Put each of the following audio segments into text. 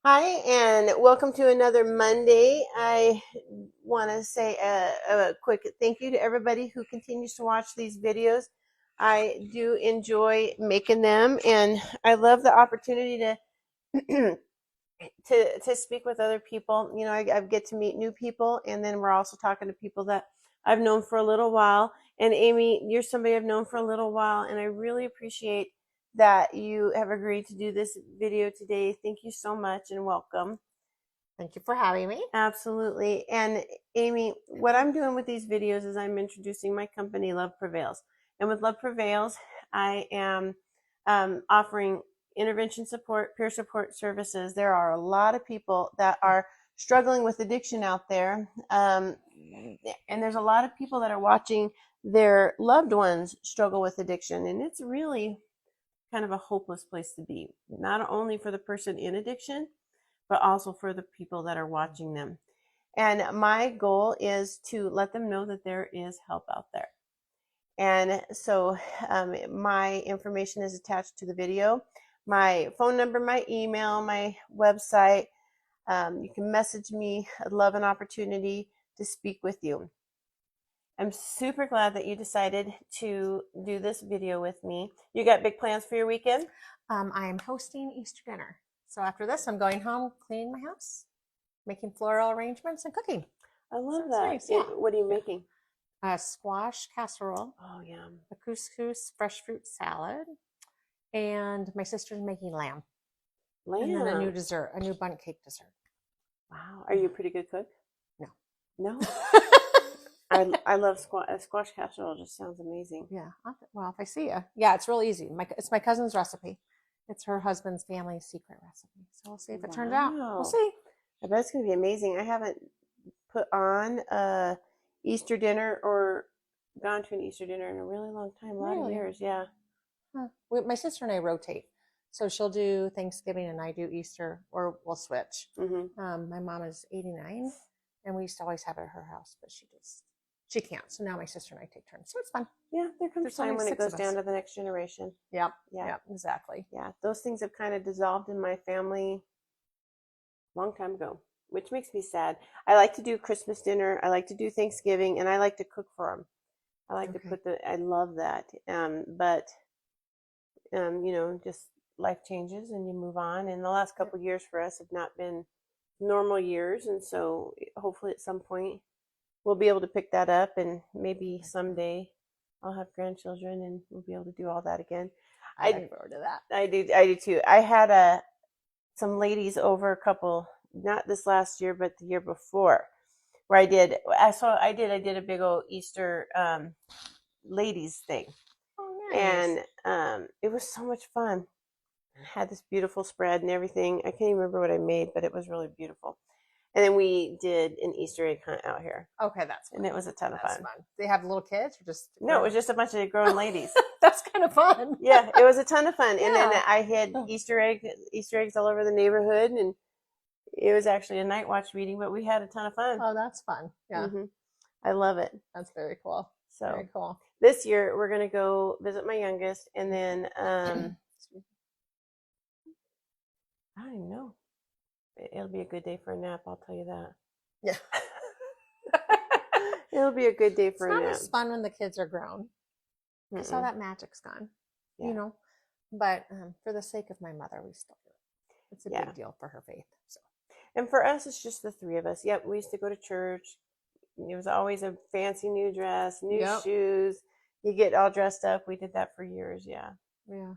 Hi, and welcome to another Monday. I want to say a quick thank you to everybody who continues to watch these videos. I do enjoy making them, and I love the opportunity to to speak with other people. You know, I get to meet new people, and then we're also talking to people that I've known for a little while. And Amy, you're somebody I've known for a little while, and I really appreciate that you have agreed to do this video today. Thank you so much and welcome. Thank you for having me. Absolutely. And Amy, what I'm doing with these videos is I'm introducing my company, Love Prevails. And with Love Prevails, I am offering intervention support, peer support services. There are a lot of people that are struggling with addiction out there. And there's a lot of people that are watching their loved ones struggle with addiction. And it's really kind of a hopeless place to be, not only for the person in addiction, but also for the people that are watching them. And my goal is to let them know that there is help out there. And so my information is attached to the video, my phone number, my email, my website. You can message me. I'd love an opportunity to speak with you. I'm super glad that you decided to do this video with me. You got big plans for your weekend? I am hosting Easter dinner. So after this, I'm going home, cleaning my house, making floral arrangements, and cooking. I love Sounds that. nice, yeah. What are you making? A squash casserole, Oh, yum. a couscous fresh fruit salad, and my sister's making lamb. And then a new dessert, a new bundt cake dessert. Wow. Are you a pretty good cook? No. No? I love squash casserole. It just sounds amazing. Yeah. Well, if I see you. Yeah, it's real easy. It's my cousin's recipe. It's her husband's family's secret recipe. So we'll see if it turns out. We'll see. I bet it's going to be amazing. I haven't put on a Easter dinner or gone to an Easter dinner in a really long time. A lot of years, yeah. Huh. My sister and I rotate. So she'll do Thanksgiving and I do Easter, or we'll switch. Mm-hmm. My mom is 89, and we used to always have it at her house, but she can't. So now my sister and I take turns. So it's fun. Yeah, there comes time when it goes down to the next generation. Yep. Yeah. Yep, exactly. Yeah, those things have kind of dissolved in my family a long time ago, which makes me sad. I like to do Christmas dinner. I like to do Thanksgiving, and I like to cook for them. I like to put I love that. But you know, just life changes and you move on. And the last couple of years for us have not been normal years, and so hopefully at some point we'll be able to pick that up, and maybe someday I'll have grandchildren and we'll be able to do all that again. I look forward to that. I do too. I had some ladies over, a couple, not this last year but the year before, where I did a big old Easter ladies thing. Oh, nice. And it was so much fun. I had this beautiful spread and everything. I can't even remember what I made, but it was really beautiful. And then we did an Easter egg hunt out here. Okay, that's fun. And it was a ton of fun. They have little kids or just No, it was just a bunch of grown ladies. That's kind of fun. Yeah, it was a ton of fun. Yeah. And then I hid Easter eggs all over the neighborhood, and it was actually a night watch meeting, but we had a ton of fun. Oh, that's fun. Yeah. Mm-hmm. I love it. That's very cool. So very cool. This year we're gonna go visit my youngest, and then I don't even know. It'll be a good day for a nap, I'll tell you that. Yeah. It'll be a good day for a nap. It's not as fun when the kids are grown. Because all that magic's gone, you know. But for the sake of my mother, we still do it. It's a big deal for her faith. So. And for us, it's just the three of us. Yep, we used to go to church. It was always a fancy new dress, new shoes. You get all dressed up. We did that for years, yeah. Yeah.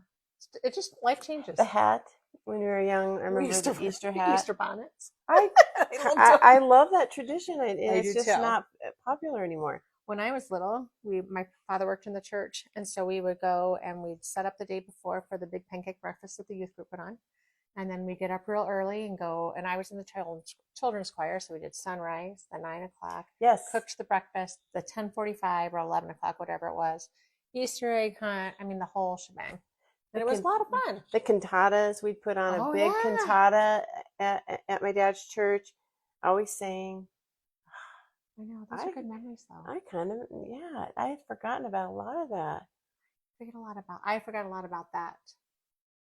It just, life changes. The hat. When we were young, I remember the Easter hat. Easter bonnets. I love that tradition. It's just not popular anymore. When I was little, my father worked in the church, and so we would go and we'd set up the day before for the big pancake breakfast that the youth group put on. And then we get up real early and go, and I was in the children's choir, so we did sunrise, the 9 o'clock. Yes. Cooked the breakfast, the 10:45 or 11 o'clock, whatever it was. Easter egg hunt, I mean, the whole shebang. And it was a lot of fun. The cantatas, we'd put on a big cantata at my dad's church. Always sang. I know, those are good memories, though. I had forgotten about a lot of that. I forgot a lot about that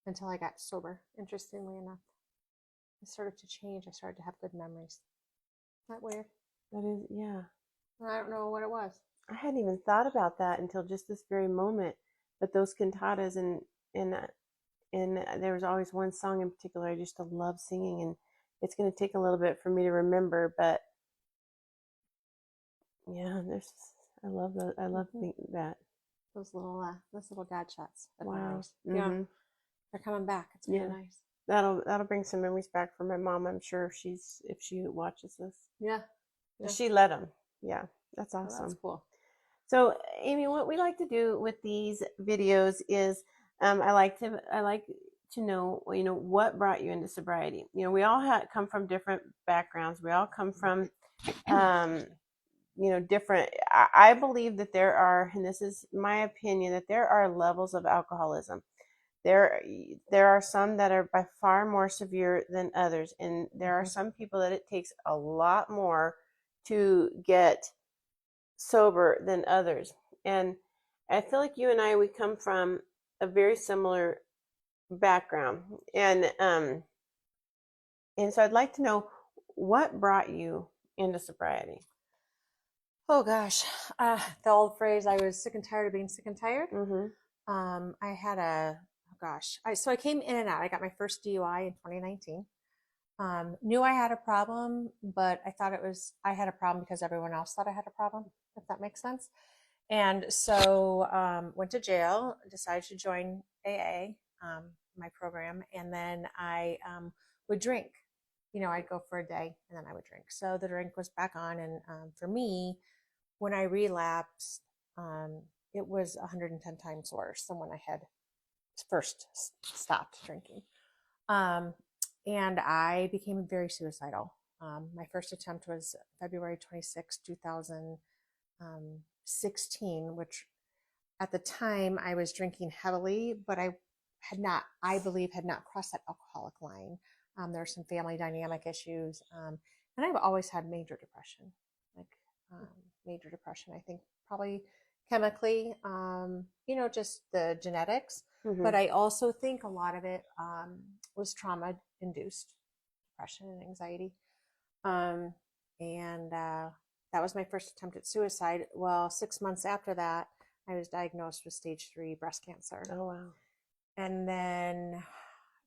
until I got sober, interestingly enough. it started to change. I started to have good memories. Isn't that weird? That is, yeah. I don't know what it was. I hadn't even thought about that until just this very moment. But those cantatas and there was always one song in particular I used to love singing, and it's going to take a little bit for me to remember, but yeah, I love that. I love that. Those little God shots of Wow. memories. Mm-hmm. Yeah, they're coming back. It's very nice. That'll bring some memories back for my mom, I'm sure, if she watches this. Yeah. She let them. Yeah, that's awesome. Oh, that's cool. So, Amy, what we like to do with these videos is I like to know, what brought you into sobriety. We all come from different backgrounds. We all come from different. I believe that there are, and this is my opinion, that there are levels of alcoholism. There are some that are by far more severe than others, and there are some people that it takes a lot more to get sober than others. And I feel like you and we come from a very similar background, and so I'd like to know what brought you into sobriety. Oh gosh, the old phrase, I was sick and tired of being sick and tired. I had I came in and out. I got my first DUI in 2019. Knew I had a problem, but I thought I had a problem because everyone else thought I had a problem, if that makes sense. And so went to jail, decided to join AA, my program, and then I would drink. I'd go for a day and then I would drink. So the drink was back on, and for me, when I relapsed, it was 110 times worse than when I had first stopped drinking. And I became very suicidal. My first attempt was February 26, 2016, which at the time I was drinking heavily, but I believe, had not crossed that alcoholic line. There were some family dynamic issues. And I've always had major depression, major depression. I think probably chemically, just the genetics. But I also think a lot of it was trauma-induced depression and anxiety. And that was my first attempt at suicide. Well, 6 months after that, I was diagnosed with stage 3 breast cancer. Oh, wow. And then,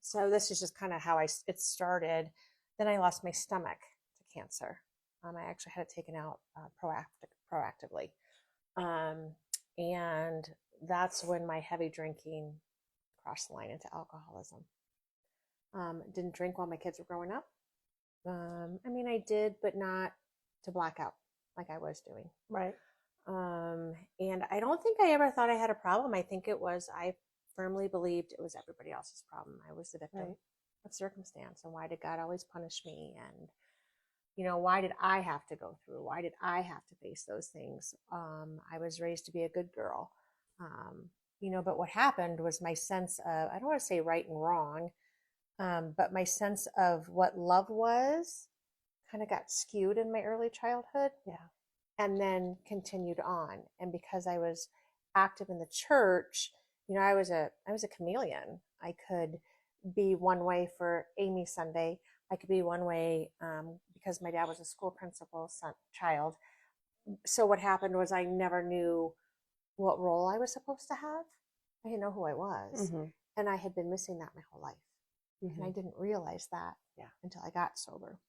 so this is just kind of how it started. Then I lost my stomach to cancer. I actually had it taken out proactively. And that's when my heavy drinking crossed the line into alcoholism. Didn't drink while my kids were growing up. I did, but not to black out like I was doing. Right. And I don't think I ever thought I had a problem. I firmly believed it was everybody else's problem. I was the victim of circumstance. And why did God always punish me? And, why did I have to go through? Why did I have to face those things? I was raised to be a good girl. But what happened was my sense of, I don't want to say right and wrong, but my sense of what love was kind of got skewed in my early childhood. Yeah. And then continued on. And because I was active in the church, I was a chameleon. I could be one way for Amy Sunday. I could be one way because my dad was a school principal's child. So what happened was I never knew what role I was supposed to have. I didn't know who I was. And I had been missing that my whole life. And I didn't realize that until I got sober.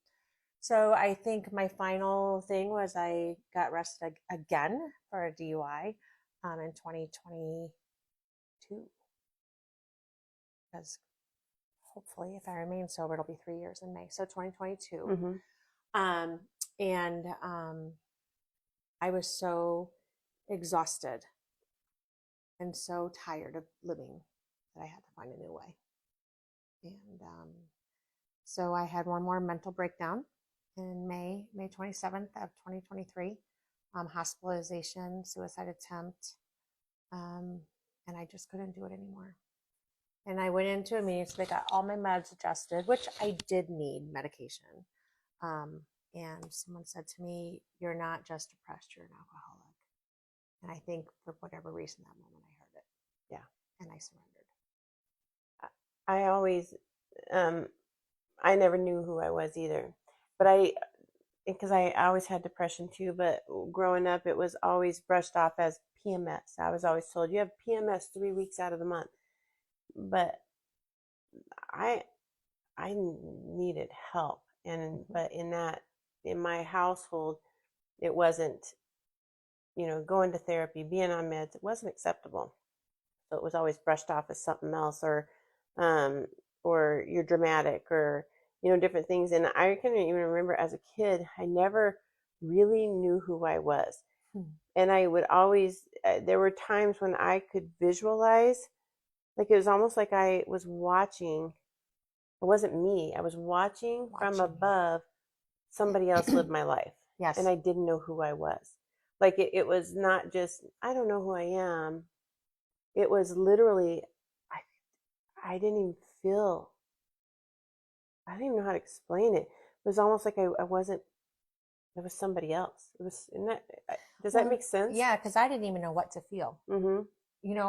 So I think my final thing was I got arrested again for a DUI in 2022. Because hopefully, if I remain sober, it'll be 3 years in May. So 2022. And I was so exhausted and so tired of living that I had to find a new way. And so I had one more mental breakdown in May 27th of 2023, hospitalization, suicide attempt, and I just couldn't do it anymore. And I went into a meeting, so they got all my meds adjusted, which I did need medication. And someone said to me, "You're not just depressed, you're an alcoholic." And I think for whatever reason, that moment I heard it. Yeah. And I surrendered. I always I never knew who I was either. But because I always had depression too, but growing up, it was always brushed off as PMS. I was always told, you have PMS 3 weeks out of the month. But I, I needed help. And, but in my household, it wasn't, going to therapy, being on meds, it wasn't acceptable. So it was always brushed off as something else, um, or you're dramatic, or different things. And I can even remember as a kid, I never really knew who I was, and I would always. There were times when I could visualize, like it was almost like I was watching. It wasn't me. I was watching from above somebody else live my life, Yes. and I didn't know who I was. Like it was not just I don't know who I am. It was literally I didn't even feel. I don't even know how to explain it. It was almost like I wasn't. It was somebody else. It was. Isn't that, does that make sense? Yeah, because I didn't even know what to feel. Mm-hmm.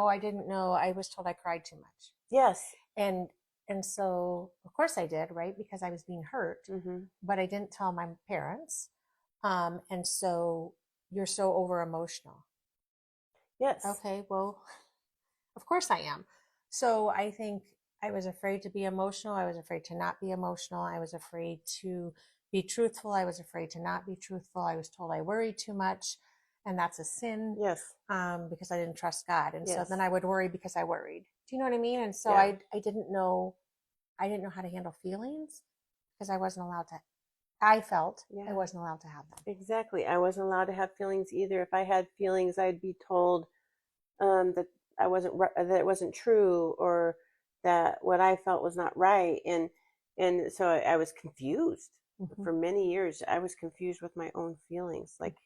I didn't know. I was told I cried too much. Yes. And so of course I did, right? Because I was being hurt, but I didn't tell my parents. And so you're so over emotional. Yes. Okay, well, of course I am. So I think I was afraid to be emotional. I was afraid to not be emotional. I was afraid to be truthful. I was afraid to not be truthful. I was told I worried too much, and that's a sin. Yes. Because I didn't trust God, and so Yes. then I would worry because I worried. Do you know what I mean? And so Yeah. I didn't know how to handle feelings because I wasn't allowed to. I felt I wasn't allowed to have them. Exactly. I wasn't allowed to have feelings either. If I had feelings, I'd be told that that it wasn't true, or that what I felt was not right, and so I was confused for many years. I was confused with my own feelings, like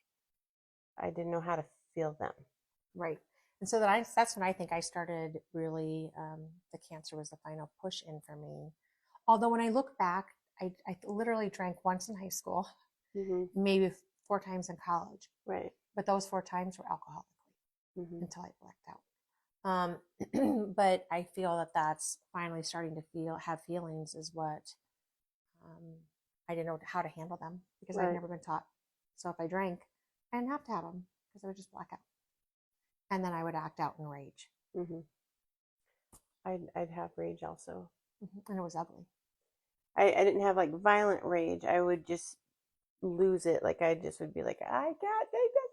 I didn't know how to feel them. Right. And so that's when I think I started really, the cancer was the final push in for me. Although when I look back, I literally drank once in high school, maybe 4 times in college. Right. But those 4 times were alcoholically until I blacked out. But I feel that that's finally starting to have feelings is what I didn't know how to handle them because I'd never been taught. So if I drank, I didn't have to have them because I would just black out. And then I would act out in rage. I'd have rage also. And it was ugly. I didn't have like violent rage. I would just lose it. Like I just would be like, I can't take this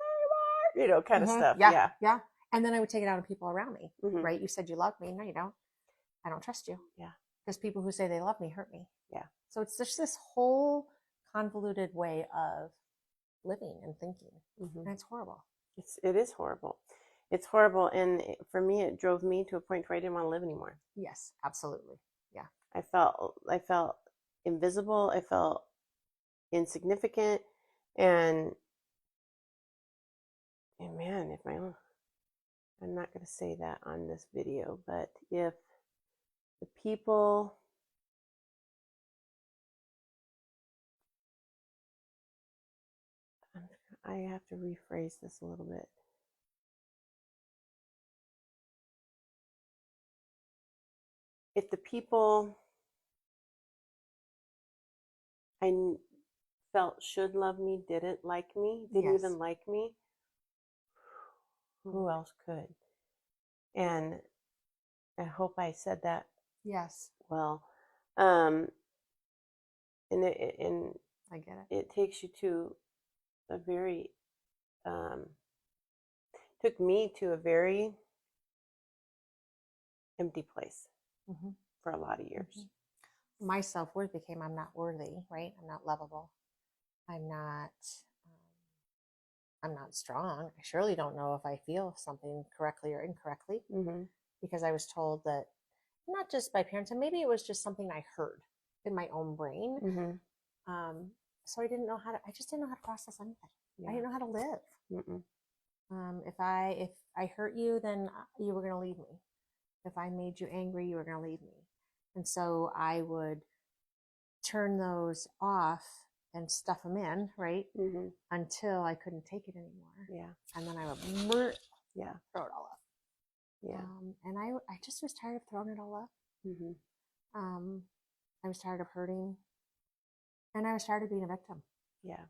anymore, kind of stuff. Yeah. Yeah. And then I would take it out on people around me, Mhm. right? You said you love me. No, you don't. I don't trust you. Yeah. Because people who say they love me hurt me. Yeah. So it's just this whole convoluted way of living and thinking. And it's horrible. It is horrible. It's horrible. And for me, it drove me to a point where I didn't want to live anymore. Yes, absolutely. Yeah. I felt invisible. I felt insignificant. And man, I'm not going to say that on this video, but if the people I have to rephrase this a little bit. If the people I felt should love me didn't like me, didn't even like me, who else could? And I hope I said that well. And I get it. It takes you to a very took me to a very empty place for a lot of years. My self-worth became I'm not worthy, right? I'm not lovable. I'm not strong. I surely don't know if I feel something correctly or incorrectly because I was told that not just by parents, and maybe it was just something I heard in my own brain. So I didn't know I just didn't know how to process anything. I didn't know how to live. If I hurt you, then you were going to leave me. If I made you angry, you were going to leave me. And so I would turn those off and stuff them in, right? Until I couldn't take it anymore. Yeah. And then I would throw it all up. Yeah. And I just was tired of throwing it all up. And I was tired of hurting, and I was tired of being a victim. Yeah.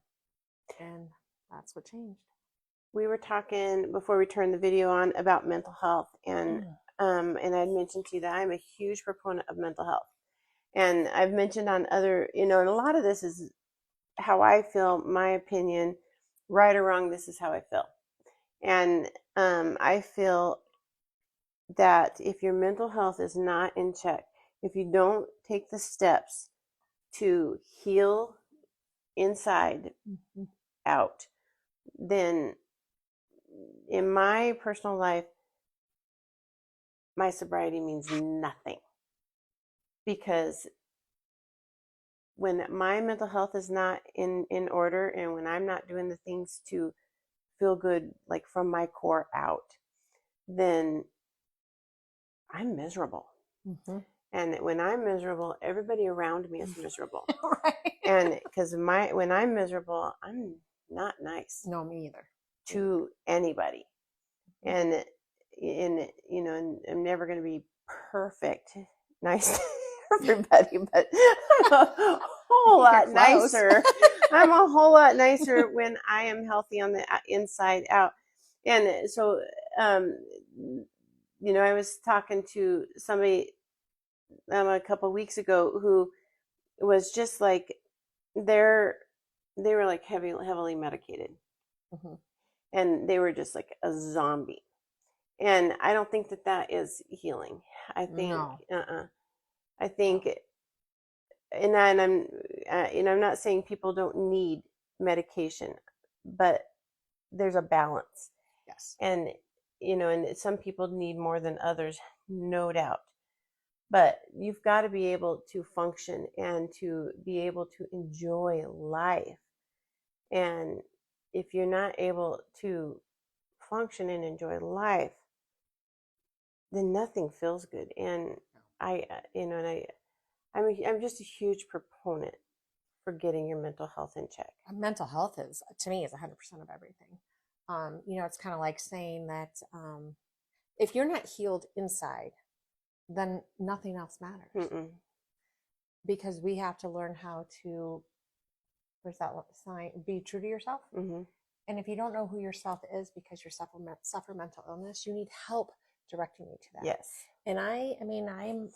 And that's what changed. We were talking before we turned the video on about mental health, and I'd mentioned to you that I'm a huge proponent of mental health. And I've mentioned on other, and a lot of this is how I feel, my opinion, right or wrong, this is how I feel. And I feel that if your mental health is not in check, if you don't take the steps to heal inside out, then in my personal life, my sobriety means nothing. Because when my mental health is not in order, and when I'm not doing the things to feel good, like from my core out, then I'm miserable. And when I'm miserable, everybody around me is miserable. Right. And because when I'm miserable, I'm not nice. No, me either. To anybody. And I'm never going to be perfect, nice to everybody, but I'm a whole lot nicer. I'm a whole lot nicer when I am healthy on the inside out. And so, I was talking to somebody a couple of weeks ago who was just like, they were like heavily medicated. And they were just like a zombie. And I don't think that is healing. I think, I think, and I'm not saying people don't need medication, but there's a balance. Yes. And, and some people need more than others, no doubt. But you've got to be able to function and to be able to enjoy life. And if you're not able to function and enjoy life, then nothing feels good. And I'm just a huge proponent for getting your mental health in check. Mental health is, to me, is 100% of everything. It's kind of like saying that if you're not healed inside, then nothing else matters. Because we have to learn how to, where's that sign? Be true to yourself. And if you don't know who yourself is because you suffer mental illness, you need help directing you to that. Yes. And I'm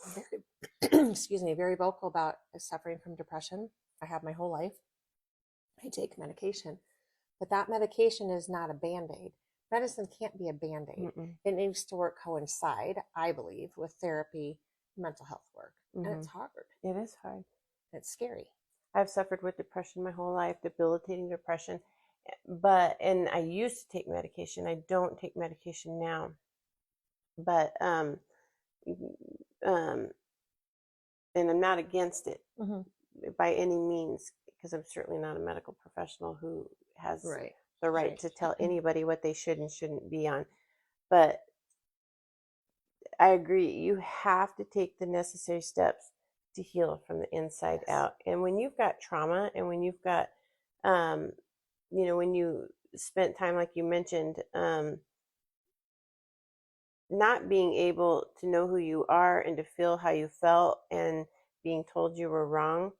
very, excuse me, very vocal about suffering from depression. I have my whole life. I take medication, but that medication is not a Band-Aid. Medicine can't be a Band-Aid. It needs to coincide, I believe, with therapy, mental health work. And it's hard. It is hard. It's scary. I've suffered with depression my whole life, debilitating depression. And I used to take medication. I don't take medication now. But and I'm not against it by any means, because I'm certainly not a medical professional who has the right to tell anybody what they should and shouldn't be on. But I agree, you have to take the necessary steps to heal from the inside out. And when you've got trauma, and when you've got when you spent time, like you mentioned, not being able to know who you are and to feel how you felt, and being told you were wrong,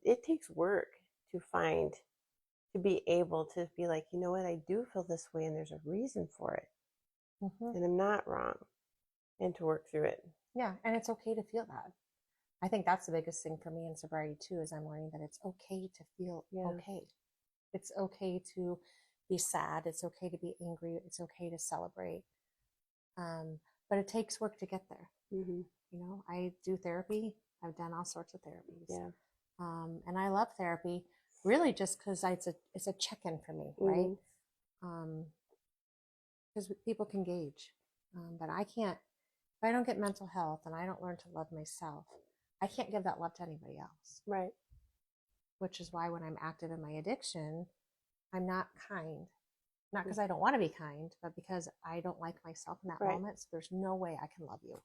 it takes work to be able to be like, you know what, I do feel this way, and there's a reason for it. And I'm not wrong, and to work through it. Yeah, and it's okay to feel that. I think that's the biggest thing for me in sobriety too, is I'm learning that it's okay to feel okay. It's okay to be sad. It's okay to be angry. It's okay to celebrate. But it takes work to get there. I do therapy. I've done all sorts of therapies. And I love therapy, really, just because it's a check-in for me, right? Because people can gauge. But I can't, if I don't get mental health and I don't learn to love myself, I can't give that love to anybody else. Right. Which is why when I'm active in my addiction, I'm not kind. Not because I don't want to be kind, but because I don't like myself in that moment. So there's no way I can love you.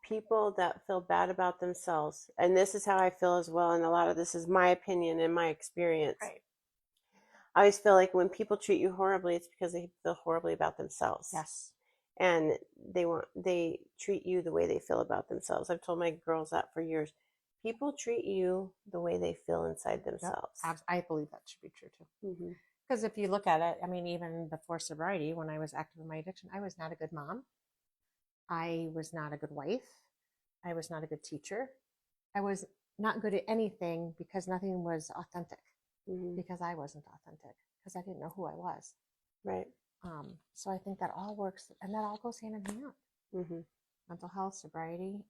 People that feel bad about themselves, and this is how I feel as well, and a lot of this is my opinion and my experience. I always feel like when people treat you horribly, it's because they feel horribly about themselves. Yes. and they treat you the way they feel about themselves. I've told my girls that for years. People treat you the way they feel inside themselves. Yep. I believe that should be true too. Mm-hmm. Because if you look at it, I mean, even before sobriety, when I was active in my addiction, I was not a good mom. I was not a good wife. I was not a good teacher. I was not good at anything because nothing was authentic. Mm-hmm. Because I wasn't authentic. Because I didn't know who I was. Right. So I think that all works, and that all goes hand in hand. Mm-hmm. Mental health, sobriety,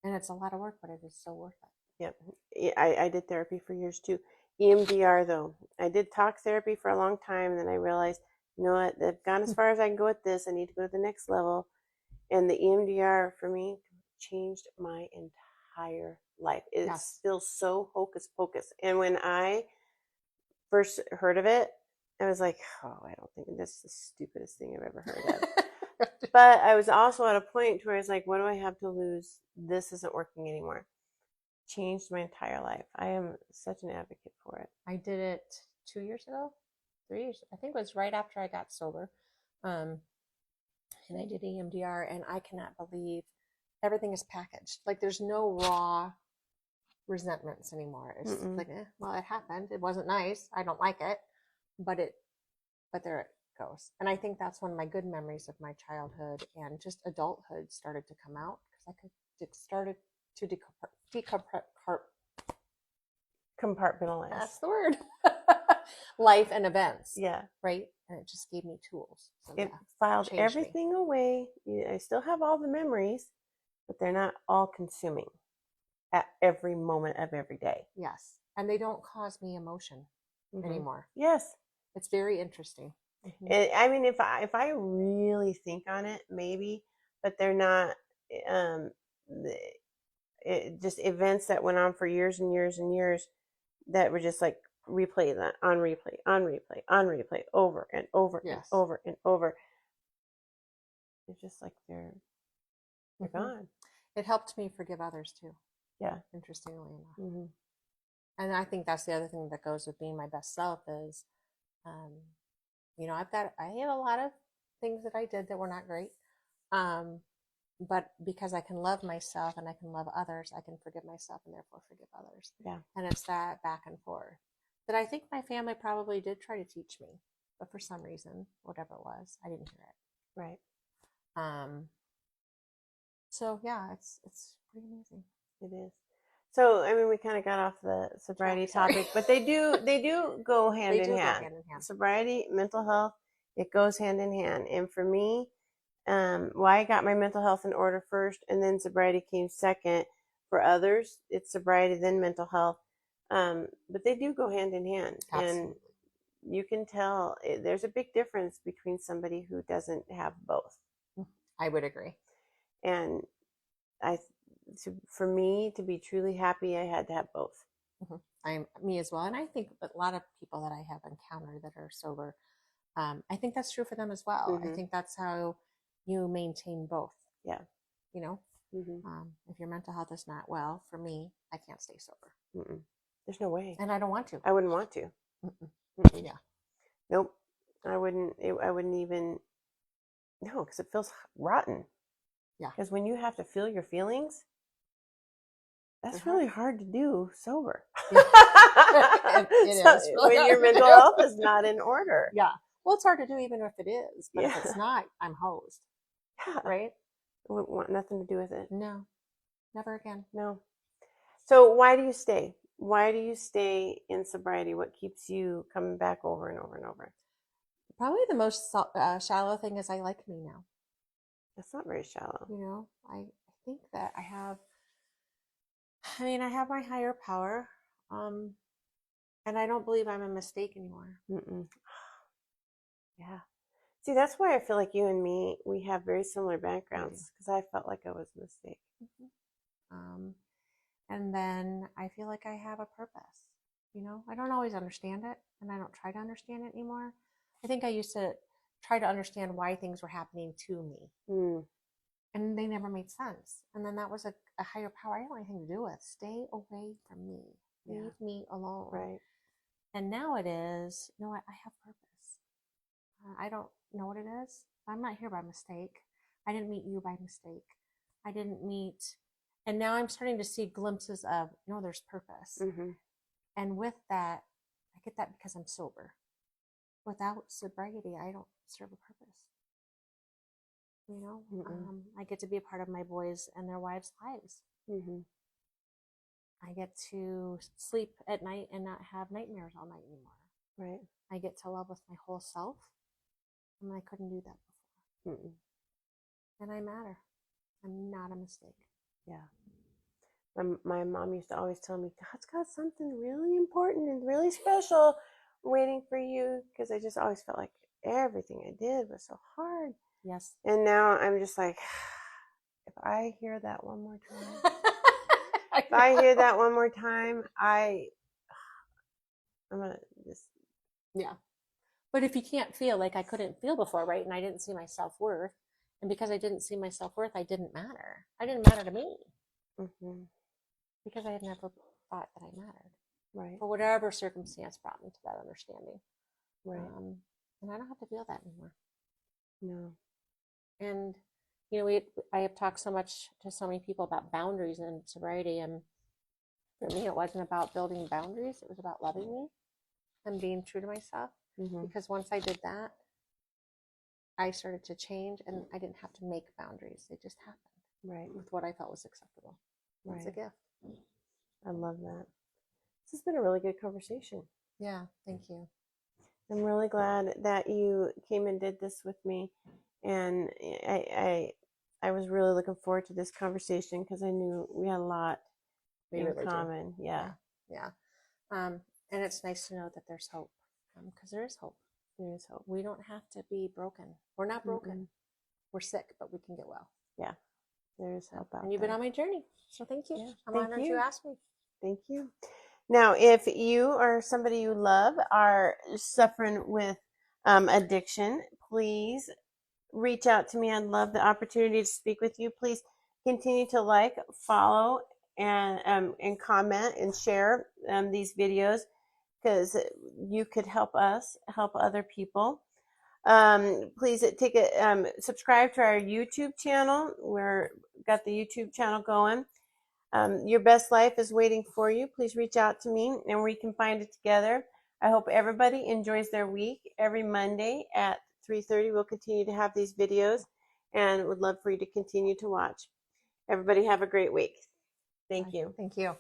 and it's a lot of work, but it is so worth it. Yep. Yeah, I did therapy for years too. EMDR though, I did talk therapy for a long time, and then I realized, you know what, I've gone as far as I can go with this. I need to go to the next level, and the EMDR for me changed my entire life. It feels so hocus pocus, and when I first heard of it, I was like, oh, I don't think this is the stupidest thing I've ever heard of. But I was also at a point where I was like, what do I have to lose? This isn't working anymore. Changed my entire life. I am such an advocate for it. I did it 2 years ago, 3 years. I think it was right after I got sober. And I did EMDR, and I cannot believe everything is packaged. Like there's no raw resentments anymore. It's like, well, it happened. It wasn't nice. I don't like it, but there it goes. And I think that's when my good memories of my childhood and just adulthood started to come out, because I could started to compartmentalize. That's the word. Life and events. Yeah. Right? And it just gave me tools. So it filed everything away. I still have all the memories, but they're not all consuming at every moment of every day. Yes. And they don't cause me emotion anymore. Yes. It's very interesting. I mean, if I really think on it, maybe, but they're not just events that went on for years and years and years that were just like replay that on replay, on replay, on replay, over and over and over and over. It's just like they're gone. It helped me forgive others too. Yeah. Interestingly enough. And I think that's the other thing that goes with being my best self is, you know, I have a lot of things that I did that were not great. But because I can love myself and I can love others, I can forgive myself and therefore forgive others. Yeah. And it's that back and forth that I think my family probably did try to teach me, but for some reason, whatever it was, I didn't hear it. Right. So yeah, it's pretty amazing. It is. So I mean, we kind of got off the sobriety topic, but they do go hand in hand. Sobriety, mental health, it goes hand in hand. And for me, why I got my mental health in order first, and then sobriety came second. For others, it's sobriety then mental health, but they do go hand in hand. Absolutely. And you can tell there's a big difference between somebody who doesn't have both. I would agree. And for me to be truly happy, I had to have both. Me as well. And I think a lot of people that I have encountered that are sober, I think that's true for them as well. I think that's how you maintain both. Yeah. You know, if your mental health is not well, for me, I can't stay sober. There's no way. And I don't want to. I wouldn't want to. Yeah. Nope. I wouldn't even, no, because it feels rotten. Yeah. Because when you have to feel your feelings, that's really hard to do sober. Yeah. it is. When your mental health is not in order. Yeah. Well, it's hard to do even if it is. But if it's not, I'm hosed. Yeah. Right? I wouldn't want nothing to do with it. No. Never again. No. So why do you stay? Why do you stay in sobriety? What keeps you coming back over and over and over? Probably the most shallow thing is I like me now. That's not very shallow. You know, I think that I have my higher power, and I don't believe I'm a mistake anymore. Yeah. See, that's why I feel like you and me, we have very similar backgrounds, because I felt like I was a mistake. And then I feel like I have a purpose. You know, I don't always understand it, and I don't try to understand it anymore. I think I used to try to understand why things were happening to me. And they never made sense. And then that was a higher power I don't have anything to do with. Stay away from me. Leave me alone. Right. And now it is, no, I have purpose. I don't know what it is. I'm not here by mistake. I didn't meet you by mistake. I didn't meet, and now I'm starting to see glimpses of, no, there's purpose. Mm-hmm. And with that, I get that because I'm sober. Without sobriety, I don't serve a purpose. You know, I get to be a part of my boys and their wives' lives. Mm-hmm. I get to sleep at night and not have nightmares all night anymore. Right. I get to love with my whole self. And I couldn't do that before. Mm-mm. And I matter. I'm not a mistake. Yeah. My mom used to always tell me, God's got something really important and really special waiting for you, because I just always felt like everything I did was so hard. Yes. And now I'm just like, if I hear that one more time, if I hear that one more time, I'm going to just. Yeah. But if you can't feel like I couldn't feel before, right? And I didn't see my self-worth. And because I didn't see my self-worth, I didn't matter. I didn't matter to me. Mm-hmm. Because I had never thought that I mattered. Right. For whatever circumstance brought me to that understanding. Right. And I don't have to feel that anymore. No. And, you know, I have talked so much to so many people about boundaries and sobriety. And for me, it wasn't about building boundaries. It was about loving me and being true to myself. Mm-hmm. Because once I did that, I started to change, and I didn't have to make boundaries. They just happened. Right. With what I felt was acceptable. It's a gift. I love that. This has been a really good conversation. Yeah, thank you. I'm really glad that you came and did this with me, and I was really looking forward to this conversation because I knew we had a lot in common. Yeah. And it's nice to know that there's hope, because there is hope. There is hope. We don't have to be broken. We're not broken. Mm-hmm. We're sick, but we can get well. Yeah, there is help out. And you've been on my journey, so thank you. Yeah, I'm honored you asked me. Thank you. Now, if you or somebody you love are suffering with addiction, please reach out to me. I'd love the opportunity to speak with you. Please continue to like, follow, and comment and share these videos, because you could help us help other people. Please subscribe to our YouTube channel. We're got the YouTube channel going. Your best life is waiting for you. Please reach out to me and we can find it together. I hope everybody enjoys their week. Every Monday at 3:30, we'll continue to have these videos, and would love for you to continue to watch. Everybody have a great week. Thank you. Thank you.